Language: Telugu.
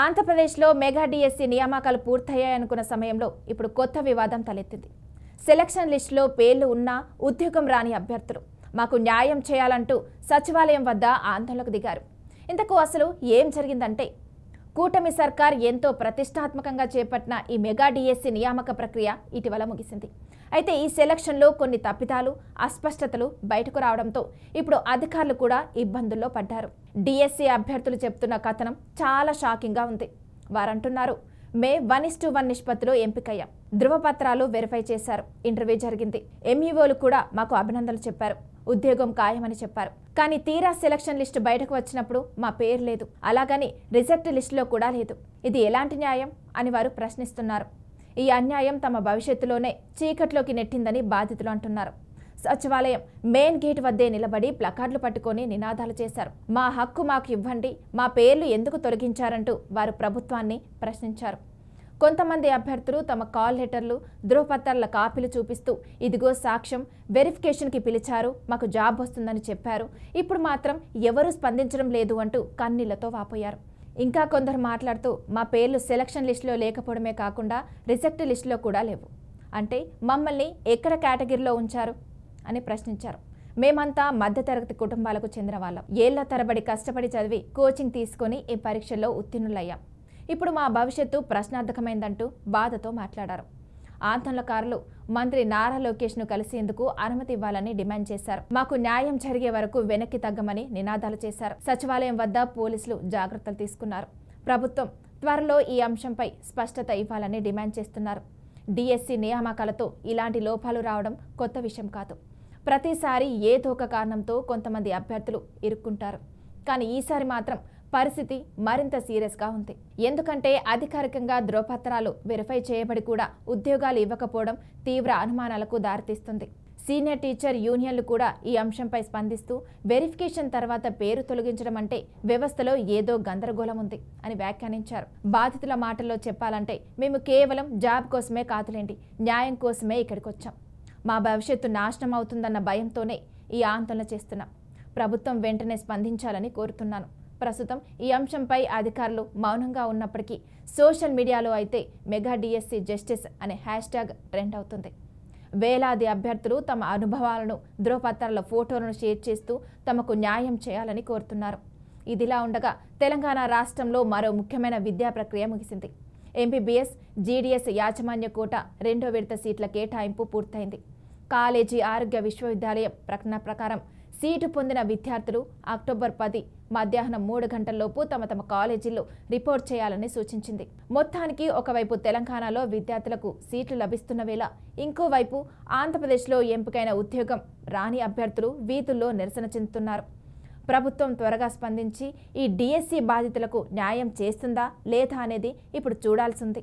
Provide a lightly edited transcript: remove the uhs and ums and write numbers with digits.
ఆంధ్రప్రదేశ్లో మెగా డిఎస్సి నియామకాలు పూర్తయ్యాయనుకున్న సమయంలో ఇప్పుడు కొత్త వివాదం తలెత్తింది. సెలక్షన్ లిస్టులో పేర్లు ఉన్నా ఉద్యోగం రాని అభ్యర్థులు మాకు న్యాయం చేయాలంటూ సచివాలయం వద్ద ఆందోళనకు దిగారు. ఇంతకు అసలు ఏం జరిగిందంటే, కూటమి సర్కార్ ఎంతో ప్రతిష్టాత్మకంగా చేపట్టిన ఈ మెగా డిఎస్సి నియామక ప్రక్రియ ఇటీవల ముగిసింది. అయితే ఈ సెలక్షన్లో కొన్ని తప్పిదాలు, అస్పష్టతలు బయటకు రావడంతో ఇప్పుడు అధికారులు కూడా ఇబ్బందుల్లో పడ్డారు. డిఎస్సి అభ్యర్థులు చెప్తున్న కథనం చాలా షాకింగ్గా ఉంది. వారంటున్నారు, మే 1:1 నిష్పత్తిలో ఎంపికయ్యాం. ధృవపత్రాలు వెరిఫై చేశారు. ఇంటర్వ్యూ జరిగింది. ఎంఈఓలు కూడా మాకు అభినందనలు చెప్పారు. ఉద్యోగం ఖాయమని చెప్పారు. కానీ తీరా సెలక్షన్ లిస్టు బయటకు వచ్చినప్పుడు మా పేరు లేదు. అలాగని రిజెక్ట్ లిస్టులో కూడా లేదు. ఇది ఎలాంటి న్యాయం అని వారు ప్రశ్నిస్తున్నారు. ఈ అన్యాయం తమ భవిష్యత్తులోనే చీకట్లోకి నెట్టిందని బాధితులు అంటున్నారు. సచివాలయం మెయిన్ గేట్ వద్దే నిలబడి ప్లకార్డులు పట్టుకొని నినాదాలు చేశారు. మా హక్కు మాకు ఇవ్వండి, మా పేర్లు ఎందుకు తొలగించారంటూ వారు ప్రభుత్వాన్ని ప్రశ్నించారు. కొంతమంది అభ్యర్థులు తమ కాల్ లెటర్లు, ధృవపత్రాల కాపీలు చూపిస్తూ ఇదిగో సాక్ష్యం, వెరిఫికేషన్కి పిలిచారు, మాకు జాబ్ వస్తుందని చెప్పారు, ఇప్పుడు మాత్రం ఎవరూ స్పందించడం లేదు అంటూ కన్నీళ్లతో వాపోయారు. ఇంకా కొందరు మాట్లాడుతూ మా పేర్లు సెలక్షన్ లిస్టులో లేకపోవడమే కాకుండా రిజెక్ట్ లిస్టులో కూడా లేవు. అంటే మమ్మల్ని ఎక్కడ కేటగిరీలో ఉంచారు అని ప్రశ్నించారు. మేమంతా మధ్యతరగతి కుటుంబాలకు చెందిన వాళ్ళం. ఏళ్ల తరబడి కష్టపడి చదివి కోచింగ్ తీసుకొని ఈ పరీక్షల్లో ఉత్తీర్ణులయ్యాం. ఇప్పుడు మా భవిష్యత్తు ప్రశ్నార్థకమైందంటూ బాధతో మాట్లాడారు. ఆందోళనకారులు మంత్రి నారా లోకేష్ను కలిసేందుకు అనుమతి ఇవ్వాలని డిమాండ్ చేశారు. మాకు న్యాయం జరిగే వరకు వెనక్కి తగ్గమని నినాదాలు చేశారు. సచివాలయం వద్ద పోలీసులు జాగ్రత్తలు తీసుకున్నారు. ప్రభుత్వం త్వరలో ఈ అంశంపై స్పష్టత ఇవ్వాలని డిమాండ్ చేస్తున్నారు. డిఎస్సి నియామకాలతో ఇలాంటి లోపాలు రావడం కొత్త విషయం కాదు. ప్రతిసారి ఏదో ఒక కారణంతో కొంతమంది అభ్యర్థులు ఇరుక్కుంటారు. కానీ ఈసారి మాత్రం పరిస్థితి మరింత సీరియస్గా ఉంది. ఎందుకంటే అధికారికంగా ధృవపత్రాలు వెరిఫై చేయబడి కూడా ఉద్యోగాలు ఇవ్వకపోవడం తీవ్ర అనుమానాలకు దారితీస్తుంది. సీనియర్ టీచర్ యూనియన్లు కూడా ఈ అంశంపై స్పందిస్తూ వెరిఫికేషన్ తర్వాత పేరు తొలగించడం అంటే వ్యవస్థలో ఏదో గందరగోళం ఉంది అని వ్యాఖ్యానించారు. బాధితుల మాటల్లో చెప్పాలంటే, మేము కేవలం జాబ్ కోసమే కాదులేండి, న్యాయం కోసమే ఇక్కడికి వచ్చాం. మా భవిష్యత్తు నాశనం అవుతుందన్న భయంతోనే ఈ ఆందోళన చేస్తున్నాం. ప్రభుత్వం వెంటనే స్పందించాలని కోరుతున్నాను. ప్రస్తుతం ఈ అంశంపై అధికారులు మౌనంగా ఉన్నప్పటికీ సోషల్ మీడియాలో అయితే మెగా డిఎస్సి జస్టిస్ అనే హ్యాష్ట్యాగ్ ట్రెండ్ అవుతుంది. వేలాది అభ్యర్థులు తమ అనుభవాలను, ధృవపత్రాల ఫోటోలను షేర్ చేస్తూ తమకు న్యాయం చేయాలని కోరుతున్నారు. ఇదిలా ఉండగా తెలంగాణ రాష్ట్రంలో మరో ముఖ్యమైన విద్యా ప్రక్రియ ముగిసింది. ఎంబీబీఎస్, జీడీఎస్ యాజమాన్య కోట 2వ విడత సీట్ల కేటాయింపు పూర్తయింది. కాలేజీ ఆరోగ్య విశ్వవిద్యాలయం ప్రకటన ప్రకారం సీటు పొందిన విద్యార్థులు అక్టోబర్ 10 మధ్యాహ్నం 3 గంటల్లోపు తమ కాలేజీల్లో రిపోర్ట్ చేయాలని సూచించింది. మొత్తానికి ఒకవైపు తెలంగాణలో విద్యార్థులకు సీట్లు లభిస్తున్న వేళ, ఇంకోవైపు ఆంధ్రప్రదేశ్లో ఎంపికైన ఉద్యోగం రాని అభ్యర్థులు వీధుల్లో నిరసన చెందుతున్నారు. ప్రభుత్వం త్వరగా స్పందించి ఈ డిఎస్సి బాధితులకు న్యాయం చేస్తుందా లేదా అనేది ఇప్పుడు చూడాల్సింది.